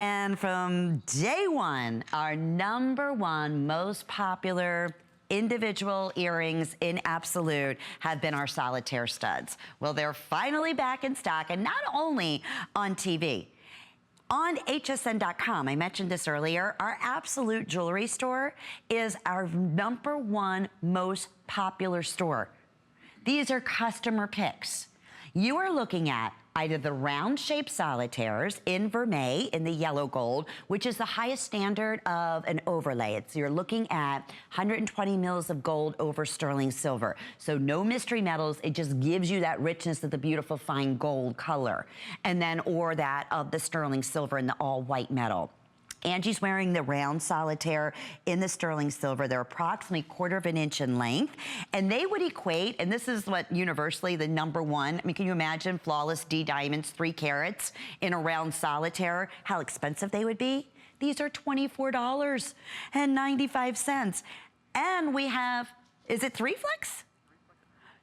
And from day one, our #1 most popular individual earrings in Absolute have been our solitaire studs. Well, they're finally back in stock, and not only on TV. On hsn.com, I mentioned this earlier, our Absolute jewelry store is our #1 most popular store. These are customer picks. You are looking at either the round-shaped solitaires in vermeil in the yellow gold, which is the highest standard of an overlay. You're looking at 120 mils of gold over sterling silver. So no mystery metals, it just gives you that richness of the beautiful fine gold color. And then, or that of the sterling silver and the all-white metal. Angie's wearing the round solitaire in the sterling silver. They're approximately 1/4 of an inch in length. And they would equate, and this is what universally the #1, I mean, can you imagine flawless D diamonds, 3 carats in a round solitaire, how expensive they would be? These are $24.95. And we have, is it 3 flex?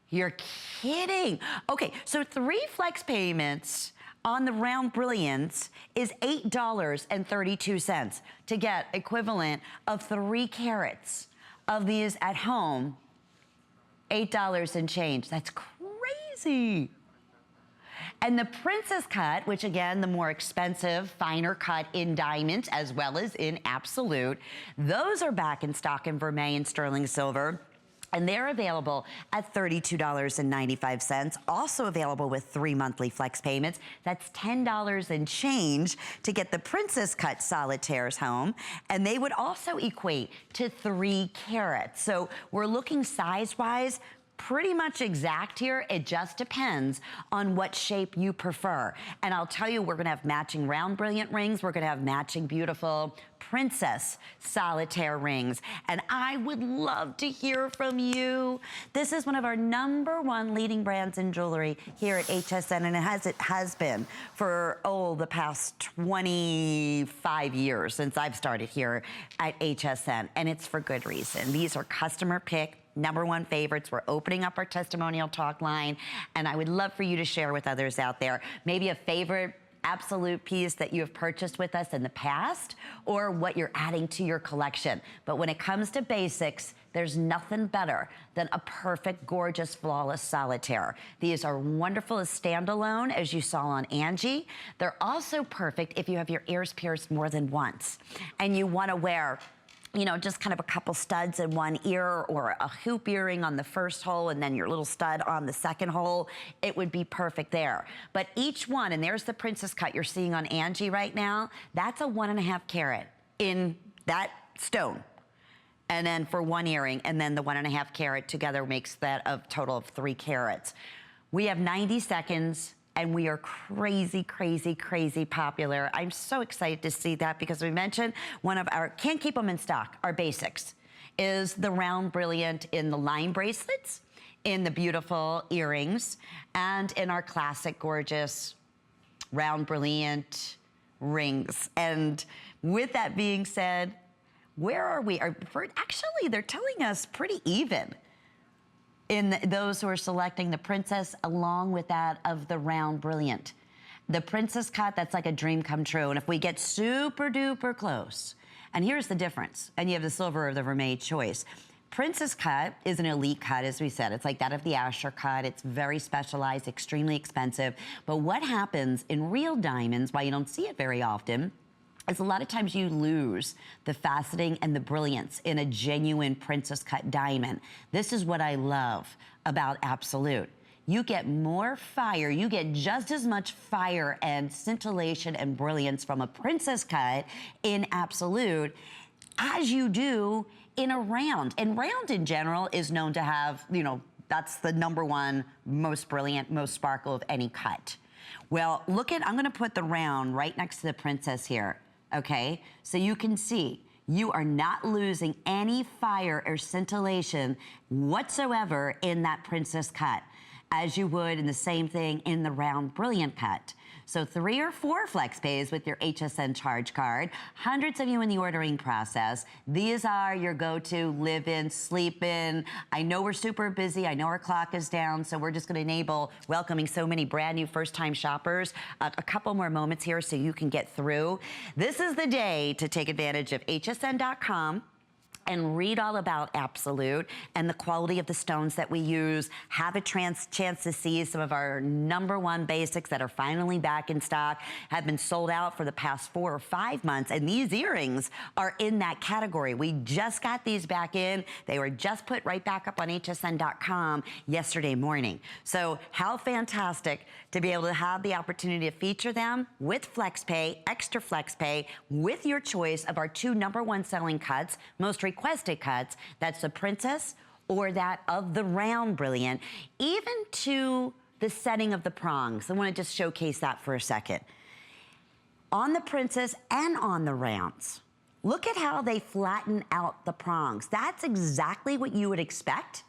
You're kidding. Okay, so 3 flex payments on the round brilliance is $8.32 to get equivalent of 3 carats of these at home. $8 and change. That's crazy. And the princess cut, which again, the more expensive, finer cut in diamonds as well as in Absolute, those are back in stock in vermeil and sterling silver. And they're available at $32.95. Also available with 3 monthly flex payments. That's $10 and change to get the princess cut solitaires home. And they would also equate to 3 carats. So we're looking size-wise, pretty much exact here. It just depends on what shape you prefer. And I'll tell you, we're gonna have matching round brilliant rings. We're gonna have matching beautiful princess solitaire rings. And I would love to hear from you. This is one of our #1 leading brands in jewelry here at HSN, and it has been for, the past 25 years since I've started here at HSN, and it's for good reason. These are customer pick, #1 favorites. We're opening up our testimonial talk line, and I would love for you to share with others out there, maybe a favorite Absolute piece that you have purchased with us in the past, or what you're adding to your collection. But when it comes to basics, there's nothing better than a perfect, gorgeous, flawless solitaire. These are wonderful as standalone, as you saw on Angie. They're also perfect if you have your ears pierced more than once, and you wanna wear, you know, just kind of a couple studs in one ear, or a hoop earring on the first hole and then your little stud on the second hole, it would be perfect there. But each one, and there's the princess cut you're seeing on Angie right now, that's a 1.5 carat in that stone. And then for 1 earring, and then the 1.5 carat together makes that a total of 3 carats. We have 90 seconds. And we are crazy, crazy, crazy popular. I'm so excited to see that, because we mentioned one of our, can't keep them in stock, our basics, is the round brilliant in the line bracelets, in the beautiful earrings, and in our classic gorgeous round brilliant rings. And with that being said, where are we? Actually, they're telling us pretty even in those who are selecting the princess along with that of the round brilliant. The princess cut, that's like a dream come true. And if we get super duper close, and here's the difference, and you have the silver or the vermeil choice. Princess cut is an elite cut, as we said. It's like that of the Asher cut. It's very specialized, extremely expensive. But what happens in real diamonds, why you don't see it very often, is a lot of times you lose the faceting and the brilliance in a genuine princess cut diamond. This is what I love about Absolute. You get more fire, you get just as much fire and scintillation and brilliance from a princess cut in Absolute as you do in a round. And round in general is known to have, you know, that's the #1 most brilliant, most sparkle of any cut. Well, look at, I'm gonna put the round right next to the princess here. Okay, so you can see you are not losing any fire or scintillation whatsoever in that princess cut, as you would in the same thing in the round brilliant cut. So 3 or 4 flex pays with your HSN charge card. Hundreds of you in the ordering process. These are your go-to live in, sleep in. I know we're super busy. I know our clock is down, so we're just going to enable welcoming so many brand new first-time shoppers. A couple more moments here so you can get through. This is the day to take advantage of hsn.com and read all about Absolute and the quality of the stones that we use. Have a chance to see some of our #1 basics that are finally back in stock, have been sold out for the past 4 or 5 months, and these earrings are in that category. We just got these back in. They were just put right back up on hsn.com yesterday morning. So how fantastic to be able to have the opportunity to feature them with FlexPay, extra FlexPay, with your choice of our 2 #1 selling cuts, most requested cuts. That's the Princess or that of the Round Brilliant, even to the setting of the prongs. I want to just showcase that for a second. On the Princess and on the Rounds, look at how they flatten out the prongs. That's exactly what you would expect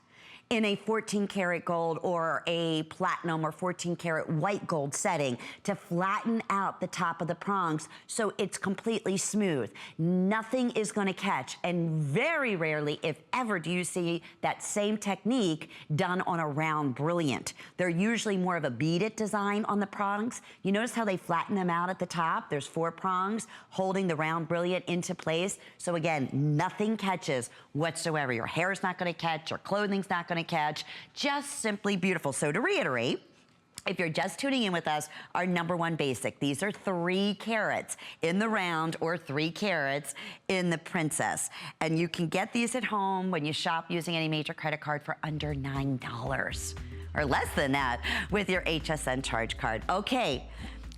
in a 14 karat gold or a platinum or 14 karat white gold setting, to flatten out the top of the prongs so it's completely smooth. Nothing is going to catch, and very rarely, if ever, do you see that same technique done on a Round Brilliant. They're usually more of a beaded design on the prongs. You notice how they flatten them out at the top? There's 4 prongs holding the Round Brilliant into place. So again, nothing catches whatsoever. Your hair's not going to catch, your clothing's not going to catch. Just simply beautiful. So to reiterate, if you're just tuning in with us, our #1 basic, these are 3 carats in the Round or 3 carats in the Princess. And you can get these at home when you shop using any major credit card for under $9 or less than that with your HSN charge card. Okay.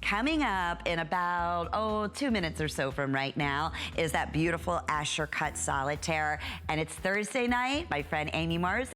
Coming up in about, 2 minutes or so from right now is that beautiful Asher cut solitaire. And it's Thursday night. My friend Amy Mars